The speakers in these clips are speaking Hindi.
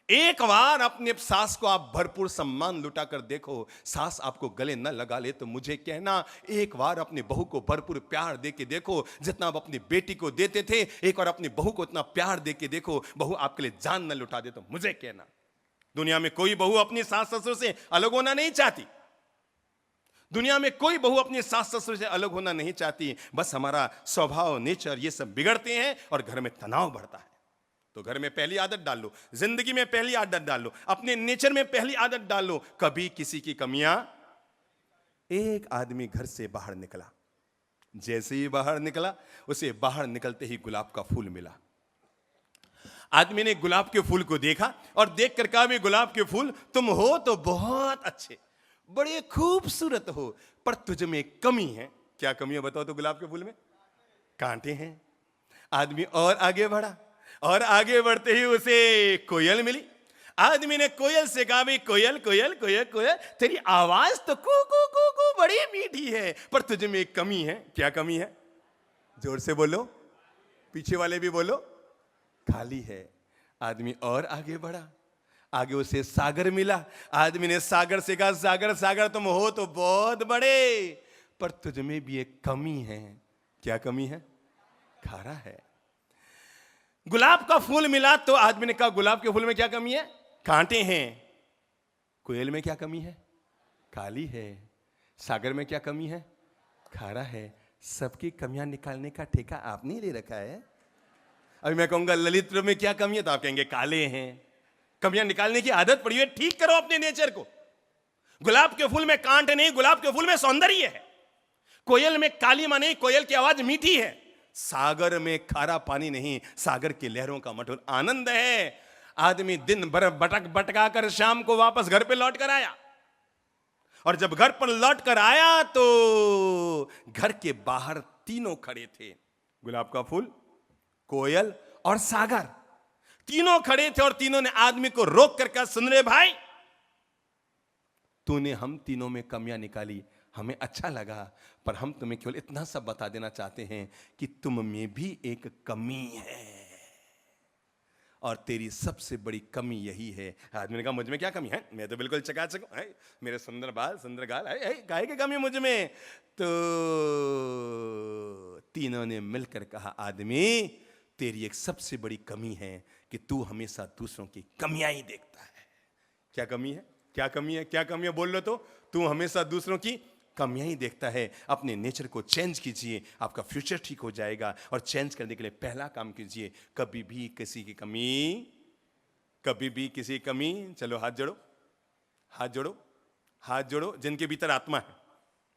एक बार अपने सास को आप भरपूर सम्मान लुटा कर देखो, सास आपको गले न लगा ले तो मुझे कहना। एक बार अपनी बहू को भरपूर प्यार दे के देखो, जितना आप अपनी बेटी को देते थे, एक बार अपनी बहू को इतना प्यार दे के देखो, बहू आपके लिए जान न लुटा दे तो मुझे कहना। दुनिया में कोई बहू अपनी सास ससुर से अलग होना नहीं चाहती। दुनिया में कोई बहू अपने सास ससुर से अलग होना नहीं चाहती। बस हमारा स्वभाव, नेचर ये सब बिगड़ते हैं और घर में तनाव बढ़ता है। तो घर में पहली आदत डाल लो, जिंदगी में पहली आदत डाल लो, अपने नेचर में पहली आदत डाल लो, कभी किसी की कमियां। एक आदमी घर से बाहर निकला, जैसे ही बाहर निकला उसे बाहर निकलते ही गुलाब का फूल मिला। आदमी ने गुलाब के फूल को देखा और देख कर कहा, भी गुलाब के फूल तुम हो तो बहुत अच्छे, बड़े खूबसूरत हो, पर तुझ में कमी है। क्या कमी है बताओ तो? गुलाब के फूल में कांटे हैं। आदमी और आगे बढ़ा और आगे बढ़ते ही उसे कोयल मिली। आदमी ने कोयल से कहा, भी कोयल कोयल कोयल कोयल, तेरी आवाज तो कू कू कू कू बड़ी मीठी है, पर तुझ में एक कमी है। क्या कमी है? जोर से बोलो, पीछे वाले भी बोलो। खाली है। आदमी और आगे बढ़ा, आगे उसे सागर मिला। आदमी ने सागर से कहा, सागर सागर तुम हो तो बहुत बड़े, पर तुझ में भी एक कमी है। क्या कमी है? खारा है। गुलाब का फूल मिला तो आदमी ने कहा, गुलाब के फूल में क्या कमी है? कांटे हैं। कोयल में क्या कमी है? काली है। सागर में क्या कमी है? खारा है। सबकी कमियां निकालने का ठेका आपने ले रखा है। अभी मैं कहूंगा ललित रूप में क्या कमी है तो आप कहेंगे काले हैं। कमियां निकालने की आदत पड़ी है, ठीक करो अपने नेचर को। गुलाब के फूल में कांट नहीं, गुलाब के फूल में सौंदर्य है। कोयल में कालीमा नहीं, कोयल की आवाज मीठी है। सागर में खारा पानी नहीं, सागर की लहरों का मधुर आनंद है। आदमी दिन भर भटक भटका कर शाम को वापस घर पे लौट कर आया, और जब घर पर लौट कर आया तो घर के बाहर तीनों खड़े थे, गुलाब का फूल, कोयल और सागर। तीनों खड़े थे और तीनों ने आदमी को रोक कर कहा, सुन रे भाई, तूने हम तीनों में कमियां निकाली, हमें अच्छा लगा, पर हम तुम्हें केवल इतना सब बता देना चाहते हैं कि तुम में भी एक कमी है, और तेरी सबसे बड़ी कमी यही है। आदमी ने कहा, मुझ में क्या कमी है? मैं तो बिल्कुल चकाचक हूं, मेरे सुंदर बाल, सुंदर गाल, काहे की कमी मुझ में? तो तीनों ने मिलकर कहा, आदमी तेरी एक सबसे बड़ी कमी है कि तू हमेशा दूसरों की कमियां ही देखता है। क्या कमी है? क्या कमी है? क्या कमी है? बोल लो तो। तू हमेशा दूसरों की कमियां ही देखता है। अपने नेचर को चेंज कीजिए, आपका फ्यूचर ठीक हो जाएगा। और चेंज करने के लिए पहला काम कीजिए, कभी भी किसी की कमी, कभी भी किसी की कमी। चलो हाथ जोड़ो, हाथ जोड़ो, हाथ जोड़ो। जिनके भीतर आत्मा है,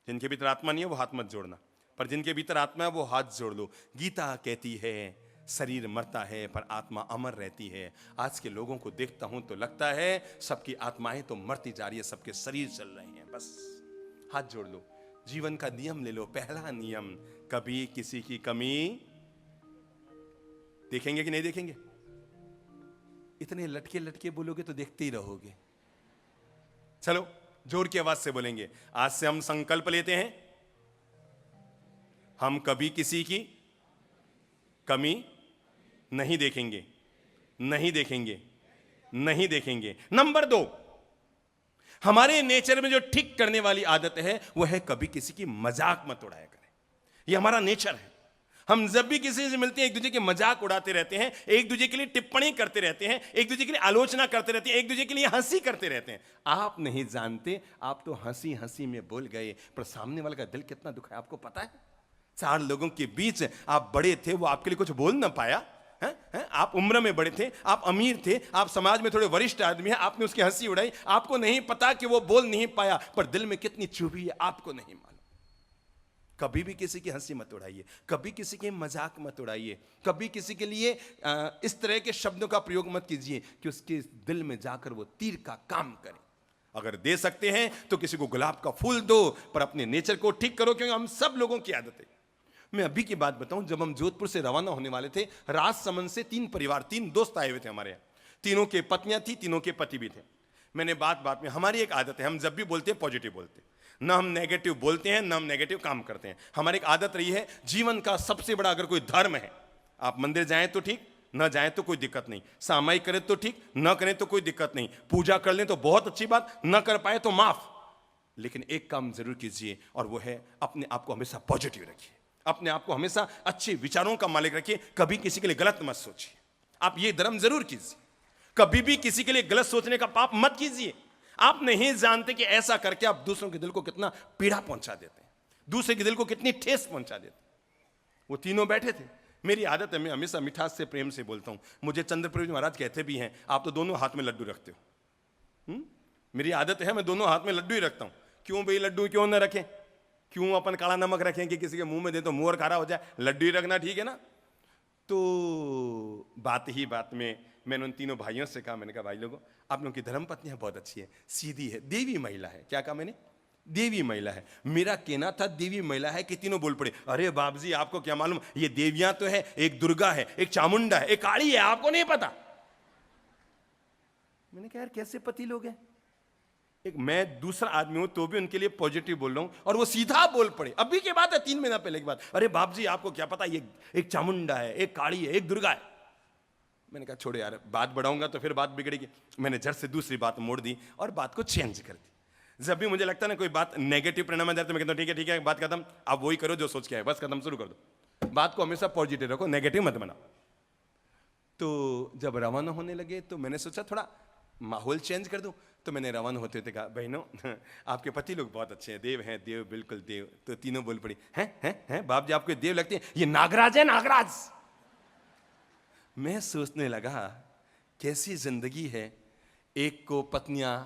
जिनके भीतर आत्मा नहीं है वो हाथ मत जोड़ना, पर जिनके भीतर आत्मा है वो हाथ जोड़ लो। गीता कहती है, शरीर मरता है पर आत्मा अमर रहती है। आज के लोगों को देखता हूं तो लगता है सबकी आत्माएं तो मरती जा रही है, सबके शरीर चल रहे हैं। बस हाथ जोड़ लो, जीवन का नियम ले लो। पहला नियम, कभी किसी की कमी देखेंगे कि नहीं देखेंगे? इतने लटके लटके बोलोगे तो देखते ही रहोगे। चलो जोर की आवाज से बोलेंगे, आज से हम संकल्प लेते हैं, हम कभी किसी की कमी नहीं देखेंगे, नहीं देखेंगे, नहीं देखेंगे। नंबर 2, हमारे नेचर में जो ठीक करने वाली आदत है वो है कभी किसी की मजाक मत उड़ाया करें। ये हमारा नेचर है। हम जब भी किसी से मिलते हैं एक दूसरे के मजाक उड़ाते रहते हैं, एक दूसरे के लिए टिप्पणी करते रहते हैं, एक दूसरे के लिए आलोचना करते रहते हैं, एक दूसरे के लिए हंसी करते रहते हैं। आप नहीं जानते, आप तो हंसी हंसी में बोल गए, पर सामने वाले का दिल कितना दुखा है आपको पता है? 4 लोगों के बीच आप बड़े थे, वो आपके लिए कुछ बोल ना पाया है? आप उम्र में बड़े थे, आप अमीर थे, आप समाज में थोड़े वरिष्ठ आदमी हैं, आपने उसकी हंसी उड़ाई, आपको नहीं पता कि वो बोल नहीं पाया, पर दिल में कितनी चुभी है आपको नहीं मालूम। कभी भी किसी की हंसी मत उड़ाइए, कभी किसी के मजाक मत उड़ाइए, कभी किसी के लिए इस तरह के शब्दों का प्रयोग मत कीजिए कि उसके दिल में जाकर वो तीर का काम करे। अगर दे सकते हैं तो किसी को गुलाब का फूल दो, पर अपने नेचर को ठीक करो, क्योंकि हम सब लोगों की आदत है। मैं अभी की बात बताऊं, जब हम जोधपुर से रवाना होने वाले थे, राजसमंद से 3 परिवार, 3 दोस्त आए हुए थे हमारे यहाँ। तीनों के पत्नियां थी, तीनों के पति भी थे। मैंने बात बात में, हमारी एक आदत है, हम जब भी बोलते हैं पॉजिटिव बोलते हैं, ना हम नेगेटिव बोलते हैं, ना हम नेगेटिव काम करते हैं। हमारी एक आदत रही है, जीवन का सबसे बड़ा अगर कोई धर्म है, आप मंदिर जाएं तो ठीक, न जाए तो कोई दिक्कत नहीं, सामायिक करें तो ठीक, न करें तो कोई दिक्कत नहीं, पूजा कर लें तो बहुत अच्छी बात, न कर पाए तो माफ। लेकिन एक काम जरूर कीजिए, और वो है अपने आप को हमेशा पॉजिटिव रखिए, अपने आप को हमेशा अच्छे विचारों का मालिक रखिए, कभी किसी के लिए गलत मत सोचिए। आप ये धर्म जरूर कीजिए, कभी भी किसी के लिए गलत सोचने का पाप मत कीजिए। आप नहीं जानते कि ऐसा करके आप दूसरों के दिल को कितना पीड़ा पहुंचा देते हैं, दूसरे के दिल को कितनी ठेस पहुंचा देते हैं। वो तीनों बैठे थे, मेरी आदत है मैं हमेशा मिठास से प्रेम से बोलता हूं, मुझे चंद्रप्रभु महाराज कहते भी हैं आप तो दोनों हाथ में लड्डू रखते हो। मेरी आदत है मैं दोनों हाथ में लड्डू ही रखता हूं। क्यों भाई, लड्डू क्यों ना रखें, क्यों अपन काला नमक रखें कि किसी के मुंह में दे तो मुंह और खारा हो जाए, लड्डू ही रखना ठीक है ना। तो बात ही बात में मैंने उन तीनों भाइयों से कहा, मैंने कहा भाई लोगों, आप लोगों की धर्मपत्नियां बहुत अच्छी है, सीधी है, देवी महिला है। क्या कहा मैंने? देवी महिला है। मेरा कहना था देवी महिला है कि तीनों बोल पड़े, अरे बाप जी आपको क्या मालूम, ये देवियां तो है, एक दुर्गा है, एक चामुंडा है, एक काली है, आपको नहीं पता। मैंने कहा यार कैसे पति लोग हैं, एक मैं दूसरा आदमी हूं तो भी उनके लिए पॉजिटिव बोल रहा हूं, और वो सीधा बोल पड़े। अभी की बात है, 3 महीना पहले की बात, अरे बाप जी आपको क्या पता, ये एक चामुंडा है, एक काली है, एक दुर्गा है। मैंने कहा छोड़ो यार, बात बढ़ाऊंगा तो फिर बात बिगड़ेगी। मैंने झट से दूसरी बात मोड़ दी और बात को चेंज कर दी। जब भी मुझे लगता है ना कोई बात नेगेटिव परिणाम आ जाए तो मैं कहता हूं ठीक है बात खत्म, आप वही करो जो सोच के आए, बस खत्म, शुरू कर दो। बात को हमेशा पॉजिटिव रखो, नेगेटिव मत बनाओ। तो जब रवाना होने लगे तो मैंने सोचा थोड़ा माहौल चेंज कर दूं। तो मैंने रवाना होते हुए कहा, बहनों आपके पति लोग बहुत अच्छे हैं, देव हैं, देव बिल्कुल देव। तो तीनों बोल पड़ी, हैं बाप जी आपको देव लगते हैं, ये नागराज है नागराज। मैं सोचने लगा कैसी जिंदगी है, एक को पत्नियां